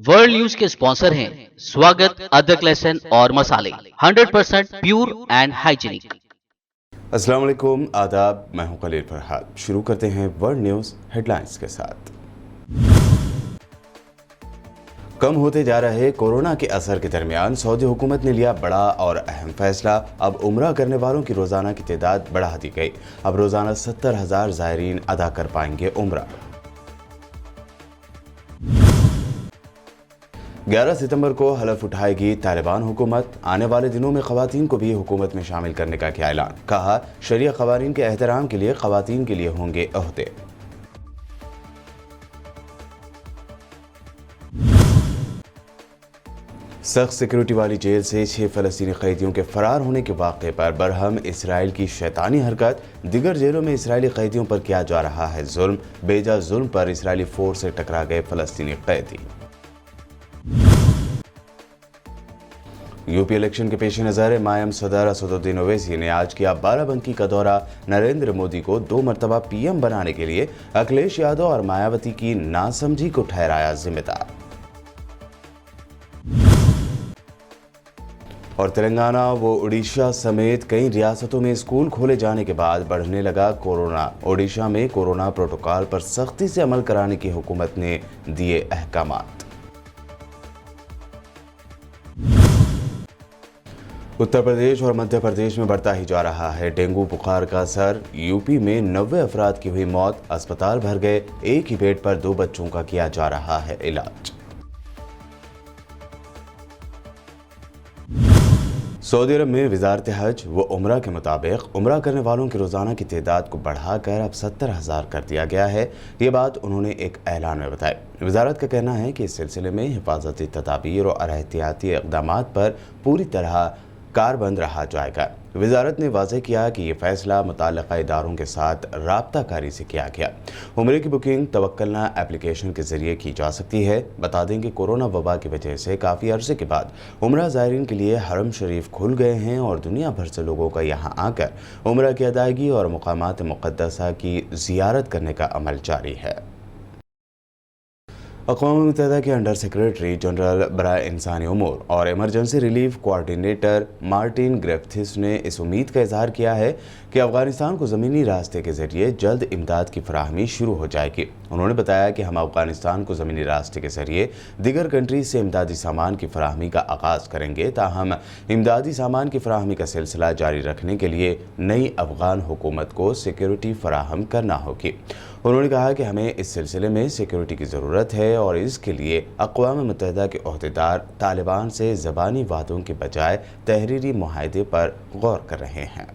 World news के sponsor हैं स्वागत, अदरक, लहसुन और मसाले 100% प्योर एंड हाइजीनिक। अस्सलाम वालेकुम, आदाब। मैं हूं खलील फरहाद। शुरू करते हैं वर्ल्ड न्यूज़ हेडलाइंस के साथ। कम होते जा रहे कोरोना के असर के दरमियान सऊदी हुकूमत ने लिया बड़ा और अहम फैसला। अब उम्रा करने वालों की रोज़ाना की तादाद बढ़ा दी गई। अब रोज़ाना 70,000 ज़ायरीन अदा कर पाएंगे उम्रा। 11 सितंबर को हलफ उठाएगी तालिबान हुकूमत। आने वाले दिनों में ख़वातीन को भी हुकूमत में शामिल करने का किया ऐलान। कहा, शरिया क़वानीन के एहतराम के लिए ख़वातीन के लिए होंगे ओहदे। सख्त सिक्योरिटी वाली जेल से 6 फ़लस्तीनी कैदियों के फरार होने के वाक़े पर बरहम इसराइल की शैतानी हरकत। दिगर जेलों में इसराइली कैदियों पर किया जा रहा है जुल्म। बेजा जुल्म पर इसराइली फोर्स से टकरा गए फ़लस्तीनी कैदी। यूपी इलेक्शन के पेश नज़र मायम सदर असदुद्दीन ओवैसी ने आज किया बाराबंकी का दौरा। नरेंद्र मोदी को 2 मरतबा पीएम बनाने के लिए अखिलेश यादव और मायावती की नासमझी को ठहराया जिम्मेदार। और तेलंगाना व उड़ीसा समेत कई रियासतों में स्कूल खोले जाने के बाद बढ़ने लगा कोरोना। ओडिशा में कोरोना प्रोटोकॉल पर सख्ती से अमल कराने की हुकूमत ने दिए अहकामात। उत्तर प्रदेश और मध्य प्रदेश में बढ़ता ही जा रहा है डेंगू बुखार का असर। यूपी में 90 अफराद की हुई मौत, अस्पताल भर गए। एक ही बेड पर 2 बच्चों का किया जा रहा है इलाज। सऊदी अरब में वजारत हज व उम्रा के मुताबिक उम्रा करने वालों की रोज़ाना की तादाद को बढ़ाकर अब 70,000 कर दिया गया है। ये बात उन्होंने एक ऐलान में बताई। वजारत का कहना है कि इस सिलसिले में हिफाजती तदाबीर और एहतियाती इक़दाम पर पूरी तरह कारबंद रहा जाएगा। वजारत ने वाज़ेह किया कि यह फ़ैसला मुताल्लिक़ा इदारों के साथ राब्ताकारी से किया गया। उम्रे की बुकिंग तवक्कलना एप्लीकेशन के ज़रिए की जा सकती है। बता दें कि कोरोना वबा की वजह से काफ़ी अरसे के बाद उम्रा ज़ायरीन के लिए हरम शरीफ खुल गए हैं और दुनिया भर से लोगों का यहाँ आकर उम्रा की अदायगी और मकामात मुक़द्दसा की ज़ियारत करने का अमल जारी है। अक़वाम मुत्तहिदा के अंडर सेक्रेटरी जनरल बराए इंसानी उमूर और emergency relief coordinator Martin Griffiths ने इस उम्मीद का इजहार किया है कि अफ़गानिस्तान को ज़मीनी रास्ते के ज़रिए जल्द इमदाद की फराहमी शुरू हो जाएगी। उन्होंने बताया कि हम अफ़गानिस्तान को ज़मीनी रास्ते के ज़रिए दिगर कंट्रीज से इमदादी सामान की फराहमी का आगाज़ करेंगे। ताहम इमदादी सामान की फराहमी का सिलसिला जारी रखने के लिए नई अफ़गान हुकूमत को सिक्योरिटी फराहम करना होगी। उन्होंने कहा कि हमें इस सिलसिले में सिक्योरिटी की ज़रूरत है और इसके लिए अक़वाम मुत्तहिदा के ओहदेदार तालिबान से ज़बानी वादों के बजाय तहरीरी मुआहदे पर गौर कर रहे हैं।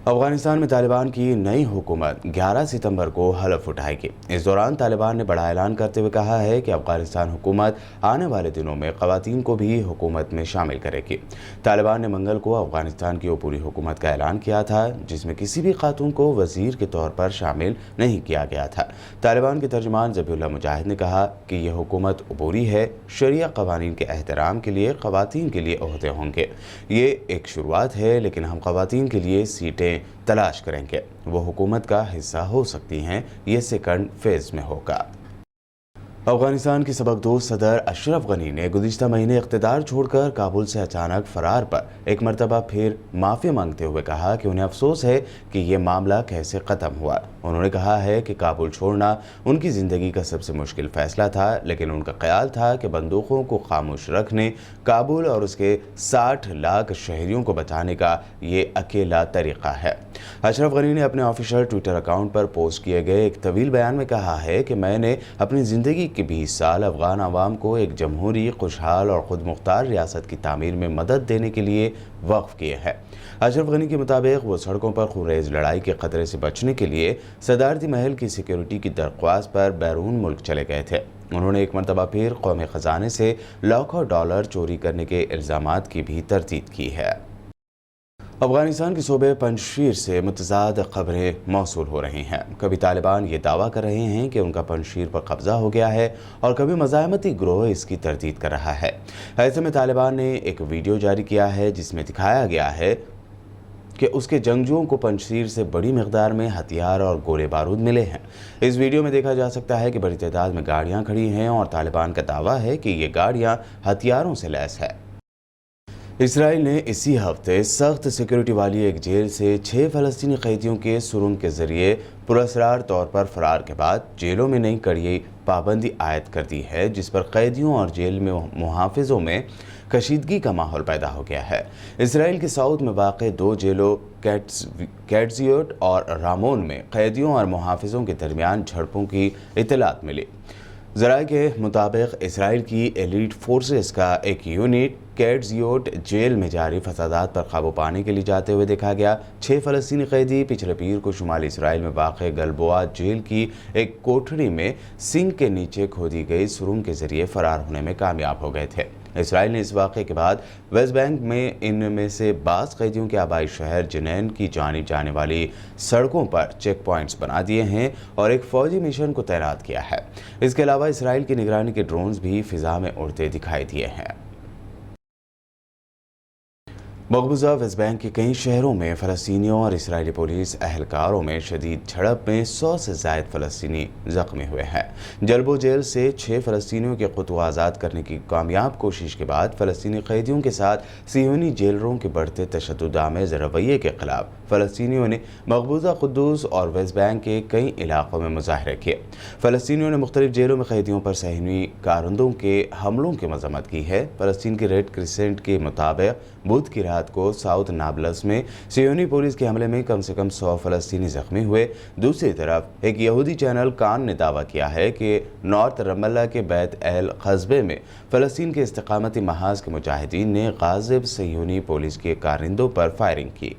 अफगानिस्तान में तालिबान की नई हुकूमत 11 सितंबर को हलफ उठाएगी। इस दौरान तालिबान ने बड़ा ऐलान करते हुए कहा है कि अफगानिस्तान हुकूमत आने वाले दिनों में ख़वातीन को भी हुकूमत में शामिल करेगी। तालिबान ने मंगल को अफगानिस्तान की अबूरी हुकूमत का ऐलान किया था, जिसमें किसी भी खातून को वज़ीर के तौर पर शामिल नहीं किया गया था। तालिबान के तर्जुमान ज़बीहुल्लाह मुजाहिद ने कहा कि यह हुकूमत अबूरी है। शरिया क़वानीन के एहतराम के लिए ख़वातीन के लिए ओहदे होंगे। ये एक शुरुआत है, लेकिन हम ख़वातीन के लिए सीटें तलाश करेंगे। वो हुकूमत का हिस्सा हो सकती हैं। ये सेकंड फेज में होगा। अफगानिस्तान के सबकदोश सदर अशरफ गनी ने गुज़िश्ता महीने इक़्तिदार छोड़कर काबुल से अचानक फ़रार पर एक मरतबा फिर माफ़ी मांगते हुए कहा कि उन्हें अफसोस है कि ये मामला कैसे ख़त्म हुआ। उन्होंने कहा है कि काबुल छोड़ना उनकी ज़िंदगी का सबसे मुश्किल फ़ैसला था, लेकिन उनका ख्याल था कि बंदूकों को खामोश रखने, काबुल और उसके 60 लाख शहरियों को बचाने का ये अकेला तरीक़ा है। अशरफ गनी ने अपने ऑफिशियल ट्विटर अकाउंट पर पोस्ट किए गए एक तवील बयान में कहा है कि मैंने अपनी ज़िंदगी के 20 साल अफ़गान आवाम को एक जमहूरी, खुशहाल और ख़ुद मुख्तार रियासत की तामीर में मदद देने के लिए वक्फ़ किए हैं। अशरफ गनी के मुताबिक वो सड़कों पर खूनरेज़ लड़ाई के ख़तरे से बचने के लिए सदारती महल की सिक्योरिटी की दरख्वास्त पर बैरून मुल्क चले गए थे। उन्होंने एक मरतबा फिर कौमी ख़जाने से लाखों डॉलर चोरी करने के इल्ज़ामात की भी तरदीद की है। अफगानिस्तान के सूबे पंजशीर से मुतज़ाद खबरें मौसूल हो रही हैं। कभी तालिबान ये दावा कर रहे हैं कि उनका पंजशीर पर कब्ज़ा हो गया है और कभी मज़ाहमती ग्रोह इसकी तरदीद कर रहा है। ऐसे में तालिबान ने एक वीडियो जारी किया है जिसमें दिखाया गया है कि उसके जंगजुओं को पंजशीर से बड़ी मिकदार में हथियार और गोले बारूद मिले हैं। इस वीडियो में देखा जा सकता है कि बड़ी तादाद में गाड़ियां खड़ी हैं और तालिबान का दावा है कि ये गाड़ियां हथियारों से लैस है। इसराइल ने इसी हफ्ते सख्त सिक्योरिटी वाली एक जेल से 6 फ़लस्तीनी कैदियों के सुरंग के जरिए पुरअसरार तौर पर फरार के बाद जेलों में नई कड़ी पाबंदी आयद कर दी है, जिस पर कैदियों और जेल में मुहाफिजों में कशीदगी का माहौल पैदा हो गया है। इसराइल के साउथ में वाक़ 2 जेलों कैट्जियोट और रामोन में कैदियों और मुहाफिजों के दरमियान झड़पों की इतलात मिली। ज़राए के मुताबिक इसराइल की एलीट फोर्सेस का एक यूनिट कैट्जियोट जेल में जारी फसादात पर काबू पाने के लिए जाते हुए देखा गया। 6 फ़लस्तीनी कैदी पिछले पीर को शुमाली इसराइल में वाक़ गलबोआ जेल की एक कोठरी में सिंक के नीचे खोदी गई सुरंग के जरिए फरार होने में कामयाब हो गए थे। इसराइल ने इस वाक़े के बाद वेस्ट बैंक में इनमें से बाज़ कैदियों के आबाई शहर जिनैन की जानिब जाने वाली सड़कों पर चेक पॉइंट्स बना दिए हैं और एक फ़ौजी मिशन को तैनात किया है। इसके अलावा इसराइल की निगरानी के ड्रोन्स भी फ़िज़ा में उड़ते दिखाई दिए हैं। मकबूजा वेस्ट बैंक के कई शहरों में फ़लस्तीनियों और इसराइली पुलिस अहलकारों में शदीद झड़प में 100 से ज़ायद फ़लस्तीनी ज़ख्मी हुए हैं। जलबो जेल से 6 फ़लस्तीनियों के खुद को आज़ाद करने की कामयाब कोशिश के बाद फ़लस्तीनी कैदियों के साथ सियोनी जेलरों के बढ़ते तशद्दुद-आमेज़ रवैये के खिलाफ फ़लस्तीनियों ने मकबूजा कुद्दूस और वेस्ट बैंक के कई इलाकों में मुजाहरे किए। फ़लस्तीनियों ने मुख्तलिफ जेलों में कैदियों पर सहनी कारंदों के हमलों की मजम्मत की है। फ़लस्तीन के रेड क्रिसेंट के मुताबिक बुध की रात को साउथ नाबलस में सियोनी पुलिस के हमले में कम से कम 100 फ़लस्तीनी ज़ख्मी हुए। दूसरी तरफ एक यहूदी चैनल कान ने दावा किया है कि नॉर्थ रमल्ला के बैत एल कस्बे में फ़लस्तीन के इस्तिकामती महाज के मुजाहिदीन ने गाज़िब सियोनी पुलिस के कारिंदों पर फायरिंग की।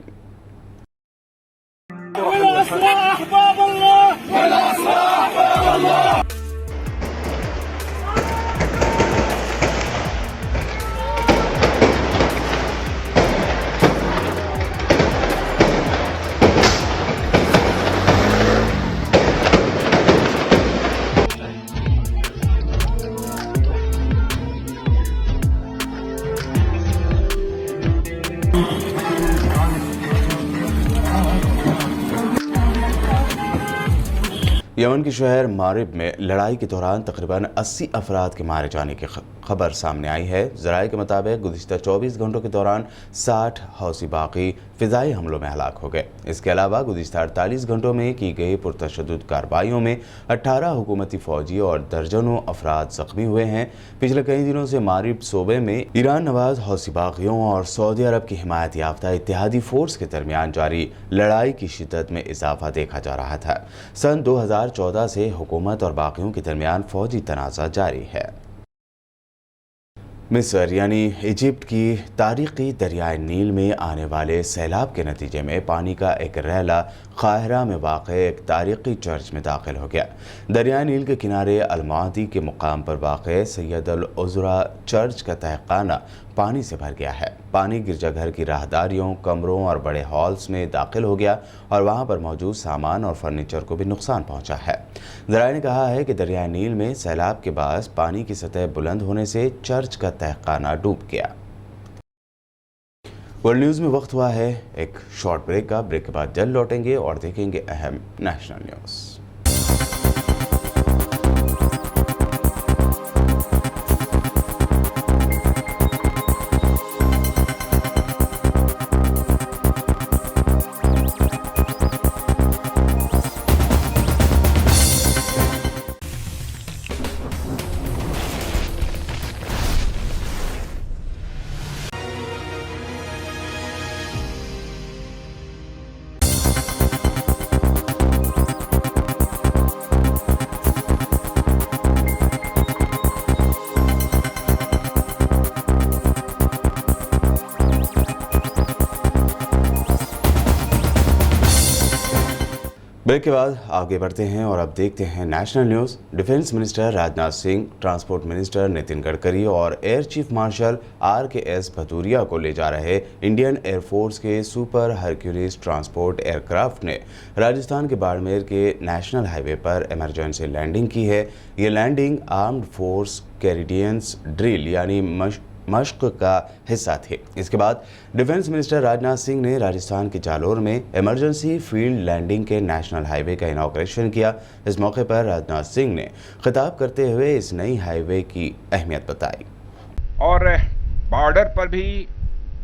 यमन के शहर मारिब में लड़ाई के दौरान तकरीबन 80 अफराद के मारे जाने की खबर सामने आई है। ज़राए के मुताबिक गुज़िश्ता 24 घंटों के दौरान 60 हौसी बाकी फ़िज़ाई हमलों में हलाक हो गए। इसके अलावा गुज़िश्ता 48 घंटों में की गई पुरतशद्दुद कार्रवाइयों में 18 हुकूमती फ़ौजी और दर्जनों अफराद ज़ख्मी हुए हैं। पिछले कई दिनों से मारिब सूबे में ईरान नवाज हौसी बागियों और सऊदी अरब की हिमायत याफ्ता इत्तेहादी फ़ोर्स के दरमियान जारी लड़ाई की शिद्दत में इजाफा देखा जा रहा था। सन 2014 से हुकूमत और बागियों के दरमियान फ़ौजी तनाज़ा जारी है। मिस्र यानी इजिप्ट की तारीख़ी दरियाए नील में आने वाले सैलाब के नतीजे में पानी का एक रैला काहिरा में वाक़ एक तारीख़ी चर्च में दाखिल हो गया। दरियाए नील के किनारे अलमादी के मुकाम पर वाक़ सैयद अल उज़रा चर्च का तहखाना पानी से भर गया है। पानी गिरजाघर की राहदारियों, कमरों और बड़े हॉल्स में दाखिल हो गया और वहां पर मौजूद सामान और फर्नीचर को भी नुकसान पहुंचा है। ज़राए ने कहा है कि दरियाए नील में सैलाब के बाद पानी की सतह बुलंद होने से चर्च का तहखाना डूब गया। वर्ल्ड न्यूज़ में वक्त हुआ है एक शॉर्ट ब्रेक का। ब्रेक के बाद जल्द लौटेंगे और देखेंगे अहम नेशनल न्यूज़। ब्रेक के बाद आगे बढ़ते हैं और अब देखते हैं national news. Defence minister Rajnath Singh, transport minister Nitin Gadkari और air chief marshal RKS Bhadauria को ले जा रहे इंडियन एयरफोर्स के सुपर हरक्यूलिस ट्रांसपोर्ट एयरक्राफ्ट ने राजस्थान के बाड़मेर के नेशनल हाईवे पर इमरजेंसी लैंडिंग की है। ये लैंडिंग आर्म्ड फोर्स कैनेडियंस ड्रिल यानी मशक का हिस्सा थे। इसके बाद डिफेंस मिनिस्टर राजनाथ सिंह ने राजस्थान के जालोर में इमरजेंसी फील्ड लैंडिंग के नेशनल हाईवे का इनॉग्रेशन किया। इस मौके पर राजनाथ सिंह ने खिताब करते हुए इस नई हाईवे की अहमियत बताई। और बॉर्डर पर भी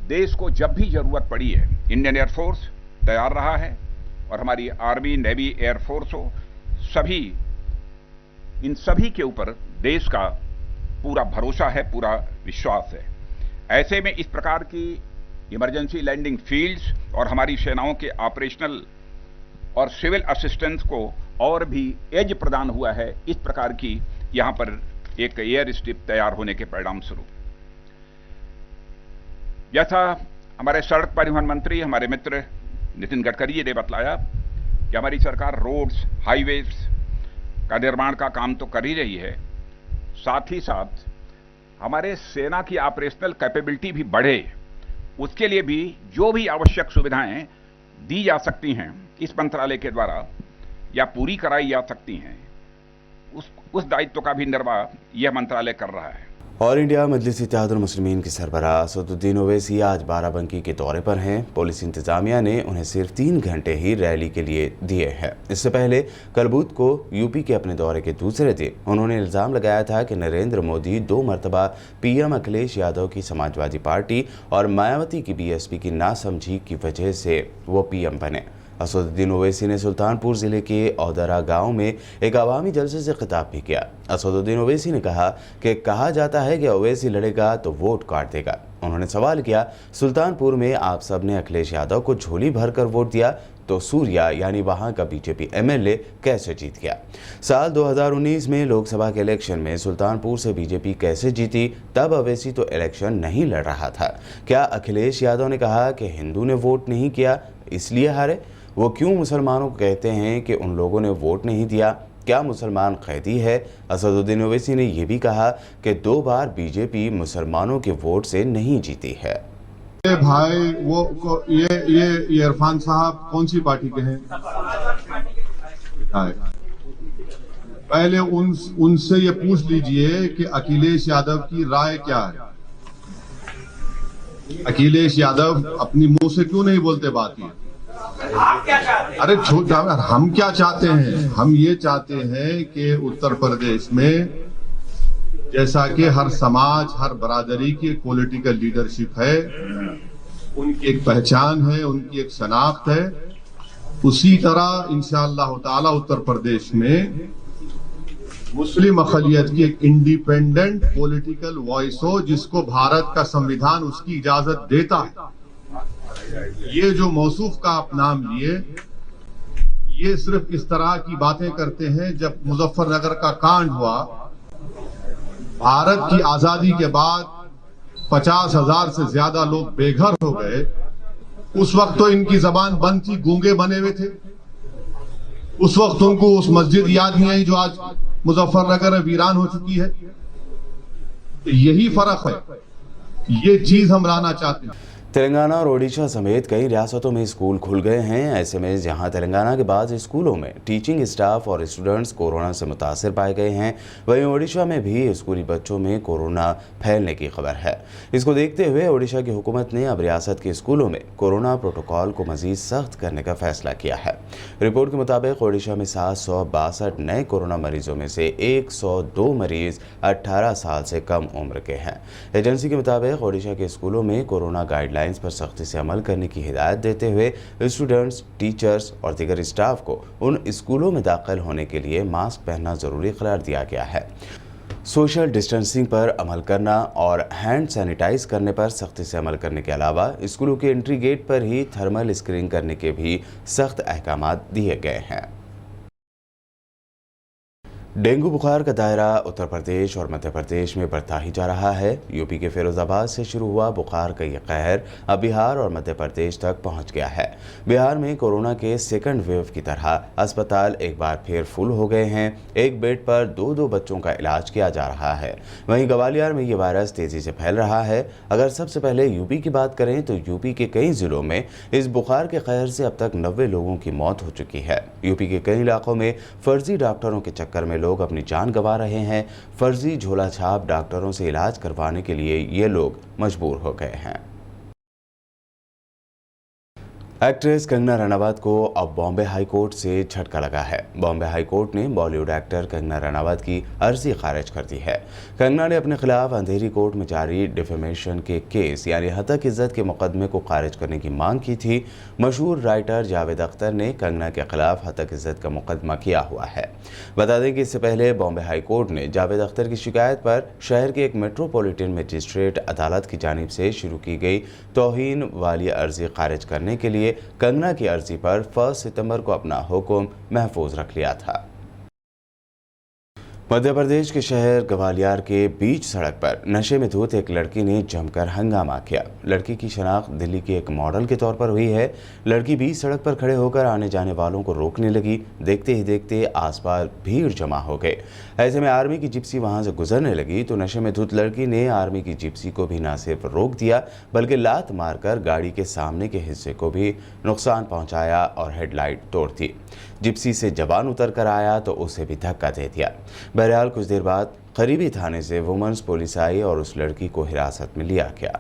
देश को जब भी जरूरत पड़ी है, इंडियन एयरफोर्स तैयार रहा है और हमारी आर्मी, नेवी, एयरफोर्स हो, सभी इन सभी के ऊपर देश का पूरा भरोसा है, पूरा विश्वास है। ऐसे में इस प्रकार की इमरजेंसी लैंडिंग फील्ड्स और हमारी सेनाओं के ऑपरेशनल और सिविल असिस्टेंस को और भी एज प्रदान हुआ है। इस प्रकार की यहां पर एक एयर स्ट्रिप तैयार होने के परिणाम स्वरूप, जैसा हमारे सड़क परिवहन मंत्री हमारे मित्र नितिन गडकरी जी ने बतलाया कि हमारी सरकार रोड्स, हाईवेज का निर्माण का काम तो कर ही रही है, साथ ही साथ हमारे सेना की ऑपरेशनल कैपेबिलिटी भी बढ़े, उसके लिए भी जो भी आवश्यक सुविधाएं दी जा सकती हैं इस मंत्रालय के द्वारा या पूरी कराई जा सकती हैं, उस दायित्व का भी निर्वाह यह मंत्रालय कर रहा है। ऑल इंडिया मजलिस इत्तेहादुल मुस्लिमीन के सरबराह असदुद्दीन ओवैसी आज बाराबंकी के दौरे पर हैं। पुलिस इंतजामिया ने उन्हें सिर्फ 3 घंटे ही रैली के लिए दिए हैं। इससे पहले कल बुध को यूपी के अपने दौरे के दूसरे दिन उन्होंने इल्ज़ाम लगाया था कि नरेंद्र मोदी 2 मरतबा पीएम अखिलेश यादव की समाजवादी पार्टी और मायावती की बीएसपी की नासमझी की वजह से वो पीएम बने। असदुद्दीन ओवैसी ने सुल्तानपुर जिले के औदरा गांव में एक अवामी जलसे से खिताब भी किया। असदुद्दीन ओवैसी ने कहा जाता है कि ओवैसी लड़ेगा तो वोट काट देगा। उन्होंने सवाल किया, सुल्तानपुर में आप सब ने अखिलेश यादव को झोली भरकर वोट दिया तो सूर्या यानी वहां का बीजेपी एमएलए कैसे जीत गया? साल 2019 में लोकसभा के इलेक्शन में सुल्तानपुर से बीजेपी कैसे जीती? तब ओवैसी तो इलेक्शन नहीं लड़ रहा था। क्या अखिलेश यादव ने कहा कि हिंदू ने वोट नहीं किया इसलिए हारे? वो क्यों मुसलमानों को कहते हैं कि उन लोगों ने वोट नहीं दिया? क्या मुसलमान कैदी है? असदुद्दीन ओवैसी ने यह भी कहा कि 2 बार बीजेपी मुसलमानों के वोट से नहीं जीती है। भाई ये इरफान साहब कौन सी पार्टी के हैं? पहले उनसे ये पूछ लीजिए कि अखिलेश यादव की राय क्या है। अखिलेश यादव अपनी मुंह से क्यों नहीं बोलते बात ये? अरे छोटा, हम क्या चाहते हैं? हम ये चाहते हैं कि उत्तर प्रदेश में जैसा कि हर समाज, हर बरादरी की पॉलिटिकल लीडरशिप है, उनकी एक पहचान है, उनकी एक शनाख्त है, उसी तरह इंशाअल्लाह ताला उत्तर प्रदेश में मुस्लिम अक़लियत की एक इंडिपेंडेंट पॉलिटिकल वॉइस हो, जिसको भारत का संविधान उसकी इजाजत देता है। ये जो मौसूफ का आप नाम लिए, ये सिर्फ इस तरह की बातें करते हैं। जब मुजफ्फरनगर का कांड हुआ, भारत की आजादी के बाद 50,000 से ज्यादा लोग बेघर हो गए। उस वक्त तो इनकी जबान बंद थी, गूंगे बने हुए थे। उस वक्त उनको उस मस्जिद याद नहीं आई जो आज मुजफ्फरनगर में वीरान हो चुकी है। यही फर्क है, ये चीज हम लाना चाहते हैं। तेलंगाना और ओडिशा समेत कई रियासतों में स्कूल खुल गए हैं। ऐसे में जहां तेलंगाना के बाद स्कूलों में टीचिंग स्टाफ और स्टूडेंट्स कोरोना से मुतासिर पाए गए हैं, वहीं ओडिशा में भी स्कूली बच्चों में कोरोना फैलने की खबर है। इसको देखते हुए ओडिशा की हुकूमत ने अब रियासत के स्कूलों में कोरोना प्रोटोकॉल को मजीद सख्त करने का फैसला किया है। रिपोर्ट के मुताबिक ओडिशा में 762 नए कोरोना मरीजों में से 102 मरीज 18 साल से कम उम्र के हैं। एजेंसी के मुताबिक ओडिशा के स्कूलों में कोरोना गाइडलाइन पर सख्ती से अमल करने की हिदायत देते हुए स्टूडेंट्स, टीचर्स और दीगर स्टाफ को उन स्कूलों में दाखिल होने के लिए मास्क पहनना जरूरी करार दिया गया है। सोशल डिस्टेंसिंग पर अमल करना और हैंड सैनिटाइज करने पर सख्ती से अमल करने के अलावा स्कूलों के एंट्री गेट पर ही थर्मल स्क्रीनिंग करने के भी सख्त अहकाम दिए गए हैं। डेंगू बुखार का दायरा उत्तर प्रदेश और मध्य प्रदेश में बढ़ता ही जा रहा है। यूपी के फिरोजाबाद से शुरू हुआ बुखार का ये कहर अब बिहार और मध्य प्रदेश तक पहुंच गया है। बिहार में कोरोना के सेकंड वेव की तरह अस्पताल एक बार फिर फुल हो गए हैं। एक बेड पर 2-2 बच्चों का इलाज किया जा रहा है। वहीं ग्वालियर में ये वायरस तेजी से फैल रहा है। अगर सबसे पहले यूपी की बात करें तो यूपी के कई जिलों में इस बुखार के कहर से अब तक 90 लोगों की मौत हो चुकी है। यूपी के कई इलाकों में फर्जी डॉक्टरों के चक्कर में लोग अपनी जान गंवा रहे हैं। फर्जी झोला छाप डॉक्टरों से इलाज करवाने के लिए ये लोग मजबूर हो गए हैं। एक्ट्रेस कंगना रनावत को अब बॉम्बे हाई कोर्ट से झटका लगा है। बॉम्बे हाई कोर्ट ने बॉलीवुड एक्टर कंगना रनावत की अर्जी खारिज कर दी है। कंगना ने अपने खिलाफ अंधेरी कोर्ट में जारी डिफेमेशन के केस यानी हतक इज्जत के मुकदमे को खारिज करने की मांग की थी। मशहूर राइटर जावेद अख्तर ने कंगना के खिलाफ हतक इज्जत का मुकदमा किया हुआ है। बता दें कि इससे पहले बॉम्बे हाई कोर्ट ने जावेद अख्तर की शिकायत पर शहर के एक मेट्रोपॉलिटन मजिस्ट्रेट अदालत की जानिब से शुरू की गई तौहीन वाली अर्जी खारिज करने के लिए कंगना की अर्जी पर 1 सितंबर को अपना हुक्म महफूज रख लिया था। मध्य प्रदेश के शहर ग्वालियर के बीच सड़क पर नशे में धुत एक लड़की ने जमकर हंगामा किया। लड़की की शनाख्त दिल्ली के एक मॉडल के तौर पर हुई है। लड़की बीच सड़क पर खड़े होकर आने जाने वालों को रोकने लगी। देखते ही देखते आसपास भीड़ जमा हो गए। ऐसे में आर्मी की जिप्सी वहां से गुजरने लगी तो नशे में धुत लड़की ने आर्मी की जिप्सी को भी न सिर्फ रोक दिया बल्कि लात मारकर गाड़ी के सामने के हिस्से को भी नुकसान पहुंचाया और हेडलाइट तोड़ दी। जिप्सी से जवान उतर कर आया तो उसे भी धक्का दे दिया। बहरहाल कुछ देर बाद करीबी थाने से वुमेन्स पुलिस आई और उस लड़की को हिरासत में लिया गया।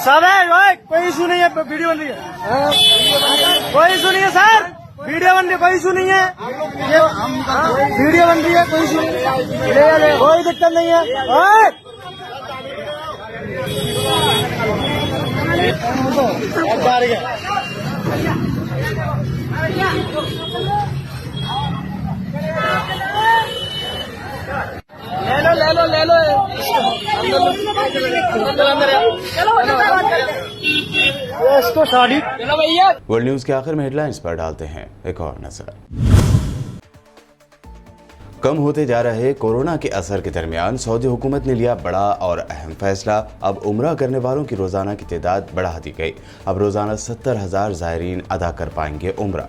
सब है कोई इशू नहीं है, वीडियो बन रही है, कोई इशू नहीं है सर, वीडियो बन रही है, कोई इशू नहीं है, वीडियो बन रही है, कोई इशू नहीं है, कोई दिक्कत नहीं है। ले लो इसको साड़ी। वर्ल्ड न्यूज के आखिर में हेडलाइंस पर डालते हैं एक और नजर। कम होते जा रहे कोरोना के असर के दरमियान सऊदी हुकूमत ने लिया बड़ा और अहम फैसला। अब उम्रा करने वालों की रोजाना की तादाद बढ़ा दी गई। अब रोजाना 70,000 ज़ायरीन अदा कर पाएंगे उम्रा।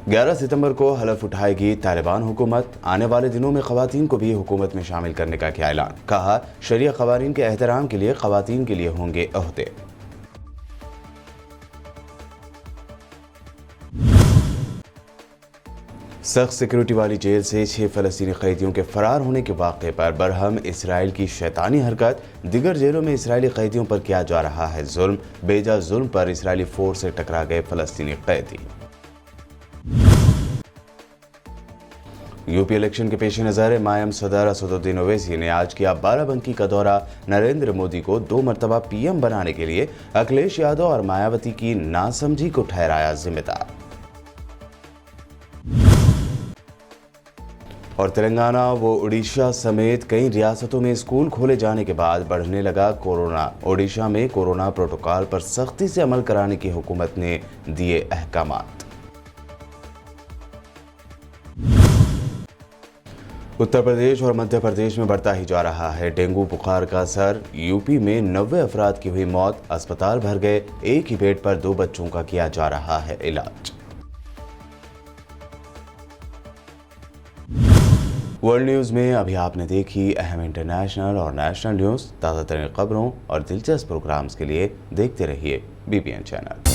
11 सितंबर को हलफ उठाएगी तालिबान हुकूमत। आने वाले दिनों में खवातीन को भी हुकूमत में शामिल करने का किया ऐलान। कहा शरिया क़वानीन के एहतराम के लिए खवातीन के लिए होंगे ओहदे। सख्त सिक्योरिटी वाली जेल से 6 फ़लस्तीनी कैदियों के फरार होने के वाक़े पर बरहम इसराइल की शैतानी हरकत। दिगर जेलों में इसराइली कैदियों पर किया जा रहा है जुल्म। बेजा जुल्म पर इसराइली फोर्स से टकरा गए फ़लस्तीनी कैदी। यूपी इलेक्शन के पेश नज़र मायम सदर असदुद्दीन ओवैसी ने आज किया बाराबंकी का दौरा। नरेंद्र मोदी को 2 मरतबा पीएम बनाने के लिए अखिलेश यादव और मायावती की नासमझी को ठहराया जिम्मेदार। और तेलंगाना व उड़ीसा समेत कई रियासतों में स्कूल खोले जाने के बाद बढ़ने लगा कोरोना। ओडिशा में कोरोना प्रोटोकॉल पर सख्ती से अमल कराने की हुकूमत ने दिए अहकामात। उत्तर प्रदेश और मध्य प्रदेश में बढ़ता ही जा रहा है डेंगू बुखार का असर। यूपी में 90 अफराद की हुई मौत, अस्पताल भर गए। एक ही बेड पर 2 बच्चों का किया जा रहा है इलाज। वर्ल्ड न्यूज में अभी आपने देखी अहम इंटरनेशनल और नेशनल न्यूज। ताज़ा तरीन खबरों और दिलचस्प प्रोग्राम्स के लिए देखते रहिए BPN चैनल।